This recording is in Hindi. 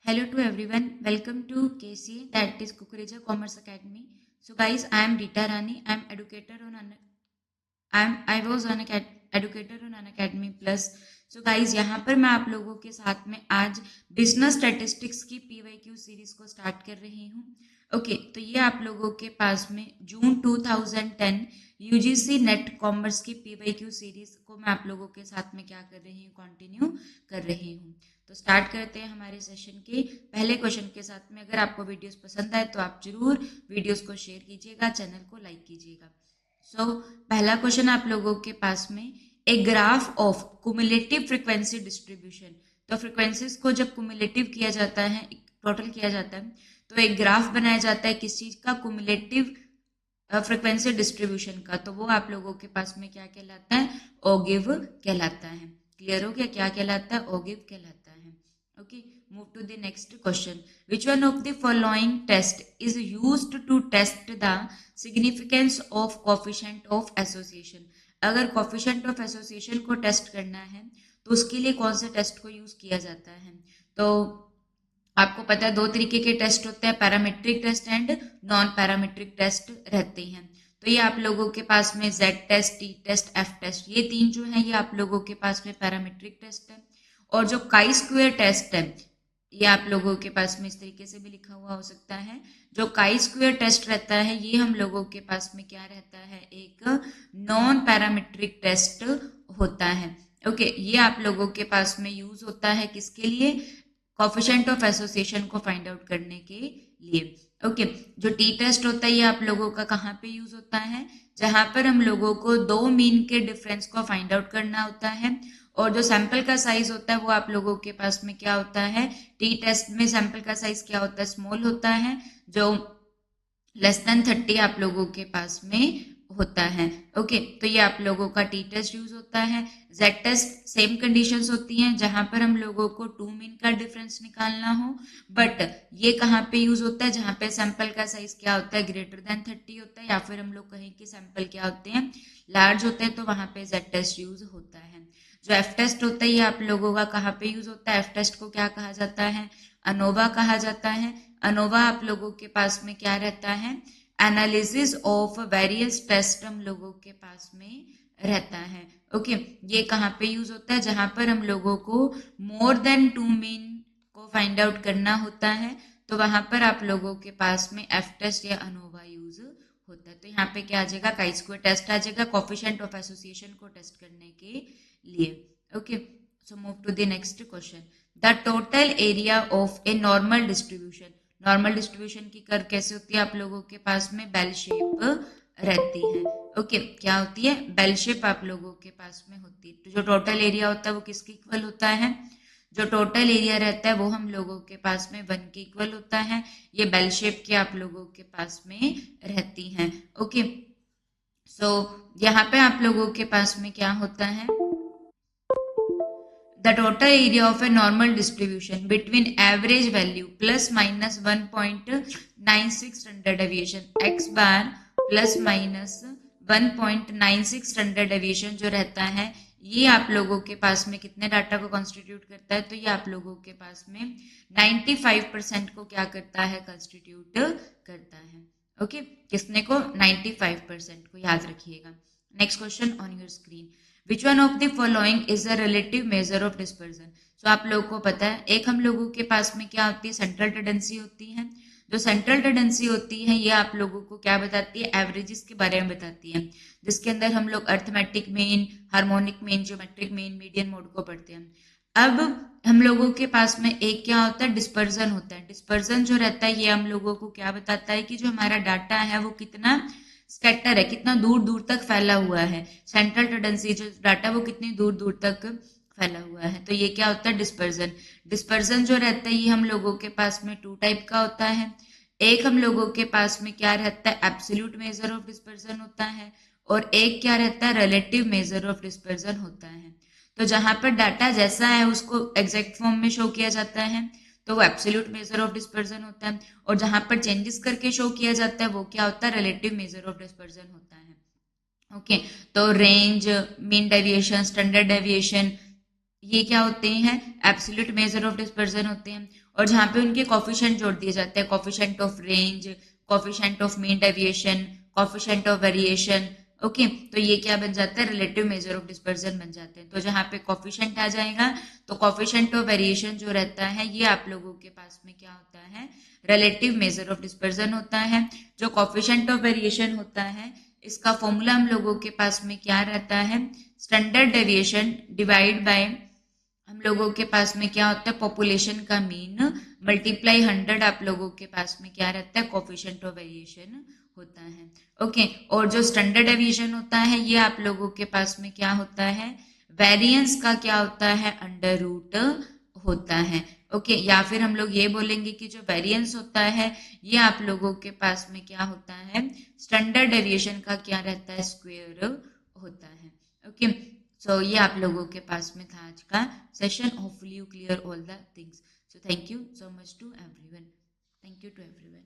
Hello to everyone. Welcome to KCA, that is Kukreja Commerce Academy. So guys, I am Rita Rani. I was an educator on an Academy Plus. So guys, यहाँ पर मैं आप लोगों के साथ में आज बिजनेस स्टैटिस्टिक्स की PYQ सीरीज को स्टार्ट कर रही हूँ. ओके, तो ये आप लोगों के पास में जून 2010 UGC नेट कॉमर्स की PYQ सीरीज को मैं आप लोगों के साथ में क्या कर रही हूँ, कंटिन्यू कर रही हूँ. तो स्टार्ट करते हैं हमारे सेशन के पहले क्वेश्चन के साथ में. अगर आपको वीडियोस पसंद आए तो आप जरूर वीडियोस को शेयर कीजिएगा, चैनल को लाइक कीजिएगा. सो पहला क्वेश्चन आप लोगों के पास में, a graph of cumulative frequency distribution. तो फ्रीक्वेंसीज को जब कुमुलेटिव किया जाता है, टोटल किया जाता है, तो एक ग्राफ बनाया जाता है किस चीज का, कुमुलेटिव फ्रीक्वेंसी डिस्ट्रीब्यूशन का. तो वो आप लोगों के पास में क्या कहलाता है, ओगिव कहलाता है. क्लियर हो गया, क्या कहलाता है, ओगिव कहलाता है. Okay, move to the next question. Which one of the following test is used to test the significance of coefficient of association? अगर coefficient of association को टेस्ट करना है तो उसके लिए कौन से टेस्ट को यूज किया जाता है. तो आपको पता है दो तरीके के टेस्ट होते हैं, parametric test and non parametric test रहते हैं. तो ये आप लोगों के पास में Z test, T test, F test, ये तीन जो है ये आप लोगों के पास में पैरामेट्रिक टेस्ट है. और जो काई स्क्वायर टेस्ट है ये आप लोगों के पास में इस तरीके से भी लिखा हुआ हो सकता है. जो काई स्क्वायर टेस्ट रहता है ये हम लोगों के पास में क्या रहता है, एक नॉन पैरामेट्रिक टेस्ट होता है. ओके, ये आप लोगों के पास में यूज होता है किसके लिए, कोएफिशिएंट ऑफ एसोसिएशन को फाइंड आउट करने के लिए. ओके, जो टी टेस्ट होता है ये आप लोगों का कहाँ पे यूज होता है, जहां पर हम लोगों को दो मीन के डिफरेंस को फाइंड आउट करना होता है. और जो सैंपल का साइज होता है वो आप लोगों के पास में क्या होता है, टी टेस्ट में सैंपल का साइज क्या होता है, स्मॉल होता है, जो लेस देन 30 आप लोगों के पास में होता है. ओके, तो ये आप लोगों का टी टेस्ट यूज होता है. जेड टेस्ट सेम कंडीशंस होती हैं जहां पर हम लोगों को टू मीन का डिफरेंस निकालना हो, बट ये कहाँ पे यूज होता है, जहां पे सैंपल का साइज क्या होता है, ग्रेटर देन 30 होता है, या फिर हम लोग कहें कि सैंपल क्या होते हैं, लार्ज होते हैं, तो वहां पे जेड टेस्ट यूज होता है. जो एफ टेस्ट होता है ये आप लोगों का कहाँ पे यूज होता है, एफ टेस्ट को क्या कहा जाता है, अनोवा कहा जाता है. अनोवा आप लोगों के पास में क्या रहता है, एनालिसिस ऑफ वेरियस टेस्ट हम लोगों के पास में रहता है. ओके, ये कहाँ पे यूज होता है, जहां पर हम लोगों को मोर देन टू मीन को फाइंड आउट करना होता है, तो वहां पर आप लोगों के पास में एफ टेस्ट या अनोवा यूज होता है. तो यहाँ पे क्या आ जाएगा, काई स्क्वायर टेस्ट आ जाएगा कोएफिशिएंट ऑफ एसोसिएशन को टेस्ट करने के लिए. Okay, so move to the next question. The total area of a normal distribution. Normal distribution की कर्व कैसे होती है, आप लोगों के पास में बेल शेप रहती है. ओके, क्या होती है, बेल शेप आप लोगों के पास में होती है. तो जो टोटल एरिया होता है वो किसके इक्वल होता है, जो टोटल एरिया रहता है वो हम लोगों के पास में 1 के इक्वल होता है. ये बेल शेप के आप लोगों के पास में रहती हैं. ओके, सो यहाँ पे आप लोगों के पास में क्या होता है, the total area of a normal distribution between average value plus minus 1.96 standard deviation x bar plus minus 1.96 standard deviation जो रहता है ये आप लोगों के पास में कितने डाटा को कॉन्स्टिट्यूट करता है, तो ये आप लोगों के पास में 95% को क्या करता है, कॉन्स्टिट्यूट करता है. ओके, किसने को, 95% को, याद रखिएगा. Next question on your screen. Which one of the following is a relative measure of dispersion? So आप लोगों को पता है, एक हम लोगों के पास में क्या होती है, सेंट्रल टेंडेंसी होती है. जो सेंट्रल टेंडेंसी होती है ये आप लोगों को क्या बताती है, एवरेजेस के बारे में बताती है, जिसके अंदर हम लोग arithmetic mean, harmonic mean, geometric mean, median mode को पढ़ते हैं. अब हम लोगों के पास में एक क्या होता है, डिस्पर्जन होता है. डिस्पर्जन जो रहता है ये हम लोगों को क्या बताता है कि जो हमारा डाटा है वो कितना स्कैटर है, कितना दूर दूर तक फैला हुआ है. सेंट्रल टेंडेंसी जो डाटा वो कितनी दूर दूर तक फैला हुआ है. तो ये क्या होता है, डिस्पर्जन. डिस्पर्जन जो रहता है ये हम लोगों के पास में टू टाइप का होता है. एक हम लोगों के पास में क्या रहता है, एब्सोल्यूट मेजर ऑफ डिस्पर्जन होता है, और एक क्या रहता है, रिलेटिव मेजर ऑफ डिस्पर्जन होता है. तो जहां पर डाटा जैसा है उसको एग्जैक्ट फॉर्म में शो किया जाता है तो वो एब्सोल्यूट मेजर ऑफ डिस्पर्जन होता है, और जहां पर चेंजेस करके शो किया जाता है वो क्या होता है, रिलेटिव मेजर ऑफ डिस्पर्जन होता है. ओके, तो range, mean deviation, standard deviation, ये क्या होते हैं, एब्सोल्यूट मेजर ऑफ डिस्पर्जन होते हैं, और जहाँ पे उनके कॉफिशेंट जोड़ दिए जाते हैं, coefficient of range, coefficient of mean deviation, coefficient of variation. Okay, तो ये क्या बन जाता है, रिलेटिव मेजर ऑफ डिस्पर्जन बन जाते हैं। तो जहाँ पे कॉफिशेंट आ जाएगा तो कॉफिशेंट ऑफ वेरिएशन जो रहता है ये आप लोगों के पास में क्या होता है, रिलेटिव मेजर ऑफ डिस्पर्जन होता है। जो कॉफिशेंट ऑफ वेरिएशन होता है इसका फॉर्मूला हम लोगों के पास में क्या रहता है, स्टैंडर्ड डेविएशन डिवाइड बाय, हम लोगों के पास में क्या होता है, पॉपुलेशन का मीन मल्टीप्लाई 100, आप लोगों के पास में क्या रहता है, कोफिशिएंट ऑफ वेरिएशन होता है। ओके, और जो स्टैंडर्ड डेविएशन होता है ये आप लोगों के पास में क्या होता है, वेरिएंस का क्या होता है, अंडर रूट होता है। ओके, या फिर हम लोग ये बोलेंगे कि जो वेरिएंस होता है ये आप लोगों के पास में क्या होता है, स्टैंडर्ड डेविएशन का क्या रहता है, स्क्वायर होता है। ओके, सो ये आप लोगों के पास में था आज का session. Hopefully you clear all the things. So thank you so much to everyone, thank you to everyone.